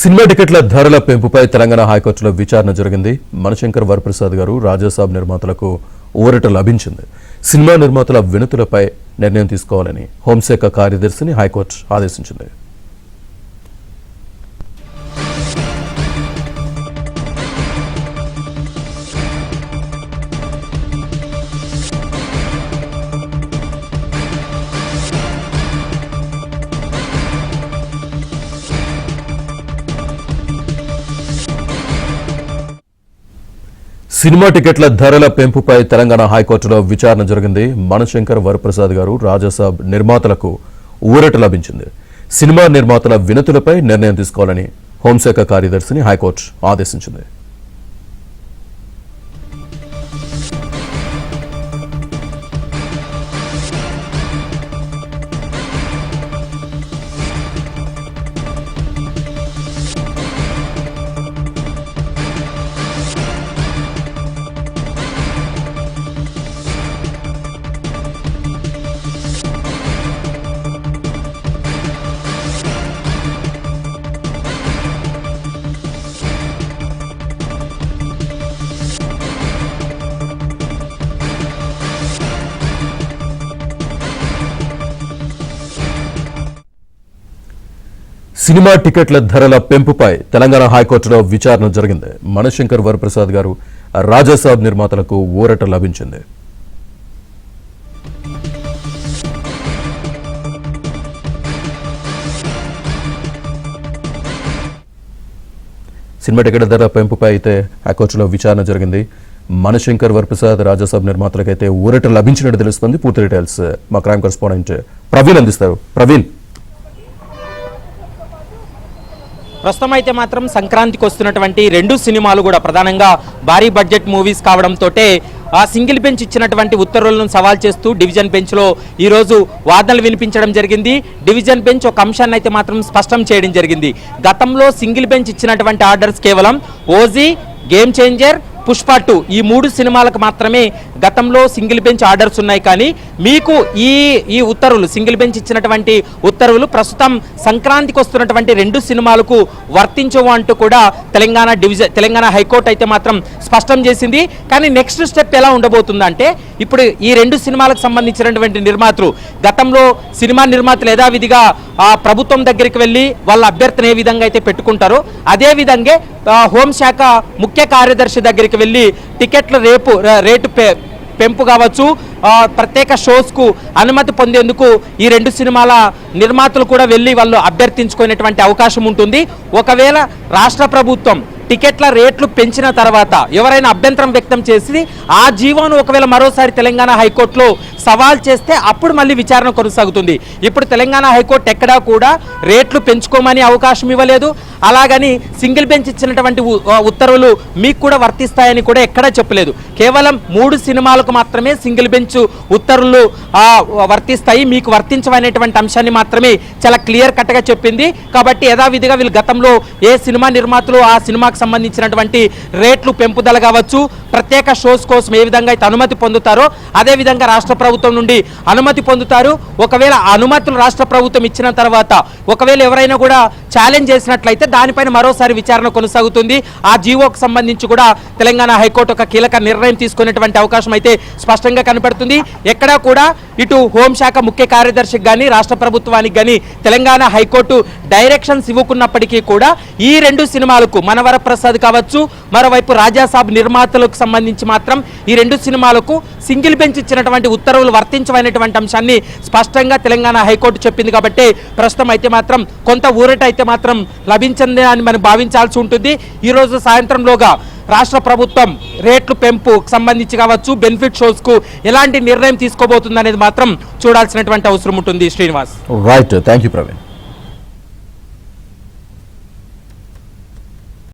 Cinema టికెట్ల ధరల పెంపుపై తెలంగాణ హైకోర్టులో విచారణ జరిగింది. మణిశంకర్ వరప్రసాద్ గారు రాజాసాబ్ నిర్మాతలకు ఊరట లభించింది. సినిమా నిర్మాతల వినతులపై నిర్ణయం తీసుకోవాలని హోంశాఖ కార్యదర్శిని హైకోర్టు ఆదేశించింది. సినిమా టికెట్ల ధరల పెంపుపై తెలంగాణ హైకోర్టులో విచారణ జరిగింది. మణిశంకర్ వరప్రసాద్ గారు రాజాసాబ్ నిర్మాతలకు ఊరట లభించింది. సినిమా నిర్మాతల వినతులపై నిర్ణయం తీసుకోవాలని హోంశాఖ కార్యదర్శిని హైకోర్టు ఆదేశించింది. సినిమా టికెట్ల ధరల పెంపుపై తెలంగాణ హైకోర్టులో విచారణ జరిగింది. మణిశంకర్ వరప్రసాద్ గారు రాజాసాబ్ నిర్మాతలకు ఊరట లభించింది. సినిమా టికెట్ల ధరల పెంపుపై అయితే హైకోర్టులో విచారణ జరిగింది. మణిశంకర్ వరప్రసాద్ రాజాసాబ్ నిర్మాతలకైతే ఊరట లభించినట్టు తెలుస్తుంది. పూర్తి డీటెయిల్స్ మా క్రైమ్ కరెస్పాండెంట్ ప్రవీణ్ అందిస్తారు. ప్రవీణ్, ప్రస్తుతం అయితే మాత్రం సంక్రాంతికి వస్తున్నటువంటి రెండు సినిమాలు కూడా ప్రధానంగా భారీ బడ్జెట్ మూవీస్ కావడంతో ఆ సింగిల్ బెంచ్ ఇచ్చినటువంటి ఉత్తర్వులను సవాల్ చేస్తూ డివిజన్ బెంచ్లో ఈరోజు వాదనలు వినిపించడం జరిగింది. డివిజన్ బెంచ్ ఒక అంశాన్ని అయితే మాత్రం స్పష్టం చేయడం జరిగింది. గతంలో సింగిల్ బెంచ్ ఇచ్చినటువంటి ఆర్డర్స్ కేవలం ఓజీ, గేమ్ చేంజర్, పుష్ప 2 ఈ 3 సినిమాలకు మాత్రమే గతంలో సింగిల్ బెంచ్ ఆర్డర్స్ ఉన్నాయి. కానీ మీకు ఈ ఉత్తర్వులు, సింగిల్ బెంచ్ ఇచ్చినటువంటి ఉత్తర్వులు సంక్రాంతికి వస్తున్నటువంటి రెండు సినిమాలకు వర్తించవు అంటూ కూడా తెలంగాణ హైకోర్టు అయితే మాత్రం స్పష్టం చేసింది. కానీ నెక్స్ట్ స్టెప్ ఎలా ఉండబోతుందంటే, ఇప్పుడు ఈ రెండు సినిమాలకు సంబంధించినటువంటి నిర్మాతలు గతంలో సినిమా నిర్మాతలు యథావిధిగా ప్రభుత్వం దగ్గరికి వెళ్ళి వాళ్ళ అభ్యర్థన ఏ విధంగా అయితే పెట్టుకుంటారో అదేవిధంగా హోంశాఖ ముఖ్య కార్యదర్శి దగ్గరికి వెళ్ళి టికెట్ల రేటు పెంపు కావచ్చు, ప్రత్యేక షోస్కు అనుమతి పొందేందుకు ఈ రెండు సినిమాల నిర్మాతలు కూడా వెళ్ళి వాళ్ళు అభ్యర్థించుకునేటువంటి అవకాశం ఉంటుంది. ఒకవేళ రాష్ట్ర ప్రభుత్వం టికెట్ల రేట్లు పెంచిన తర్వాత ఎవరైనా అభ్యంతరం వ్యక్తం చేసి ఆ జీవోను ఒకవేళ మరోసారి తెలంగాణ హైకోర్టులో సవాల్ చేస్తే అప్పుడు మళ్ళీ విచారణ కొనసాగుతుంది. ఇప్పుడు తెలంగాణ హైకోర్టు ఎక్కడా కూడా రేట్లు పెంచుకోమని అవకాశం ఇవ్వలేదు. అలాగని సింగిల్ బెంచ్ ఇచ్చినటువంటి ఉత్తర్వులు మీకు కూడా వర్తిస్తాయని కూడా ఎక్కడా చెప్పలేదు. కేవలం 3 సినిమాలకు మాత్రమే సింగిల్ బెంచ్ ఉత్తర్వులు వర్తిస్తాయి, మీకు వర్తించవనేటువంటి అంశాన్ని మాత్రమే చాలా క్లియర్ కట్గా చెప్పింది. కాబట్టి యథావిధిగా వీళ్ళు గతంలో ఏ సినిమా నిర్మాతలు ఆ సినిమాకు సంబంధించినటువంటి రేట్లు పెంపుదల కావచ్చు, ప్రత్యేక షోస్ కోసం ఏ విధంగా అయితే అనుమతి పొందుతారో అదేవిధంగా రాష్ట్ర ప్రభుత్వం నుండి అనుమతి పొందుతారు. ఒకవేళ అనుమతులు రాష్ట్ర ప్రభుత్వం ఇచ్చిన తర్వాత ఒకవేళ ఎవరైనా కూడా ఛాలెంజ్ చేసినట్లయితే దానిపైన మరోసారి విచారణ కొనసాగుతుంది. ఆ జీవోకు సంబంధించి కూడా తెలంగాణ హైకోర్టు ఒక కీలక నిర్ణయం తీసుకునేటువంటి అవకాశం అయితే స్పష్టంగా కనపడుతుంది. ఎక్కడా కూడా ఇటు హోంశాఖ ముఖ్య కార్యదర్శికి కానీ రాష్ట్ర ప్రభుత్వానికి కానీ తెలంగాణ హైకోర్టు డైరెక్షన్స్ ఇవ్వకున్నప్పటికీ కూడా ఈ రెండు సినిమాలకు మనవరప్రసాద్ కావచ్చు, మరోవైపు రాజాసాబ్ నిర్మాతలకు సంబంధించి మాత్రం ఈ రెండు సినిమాలకు సింగిల్ బెంచ్ ఇచ్చినటువంటి ఉత్తర్వులు వర్తించవనేటువంటి అంశాన్ని స్పష్టంగా తెలంగాణ హైకోర్టు చెప్పింది. కాబట్టి ప్రస్తుతం అయితే మాత్రం కొంత ఊరట అయితే మాత్రం లభించింది అని మనం భావించాల్సి ఉంటుంది. ఈరోజు సాయంత్రంలోగా రాష్ట్ర ప్రభుత్వం రేట్లు పెంపు సంబంధించి కావచ్చు, బెనిఫిట్ షోస్కు ఎలాంటి నిర్ణయం తీసుకోబోతుంది అనేది మాత్రం చూడాల్సినటువంటి అవసరం ఉంటుంది. Srinivas, right, thank you Praveen.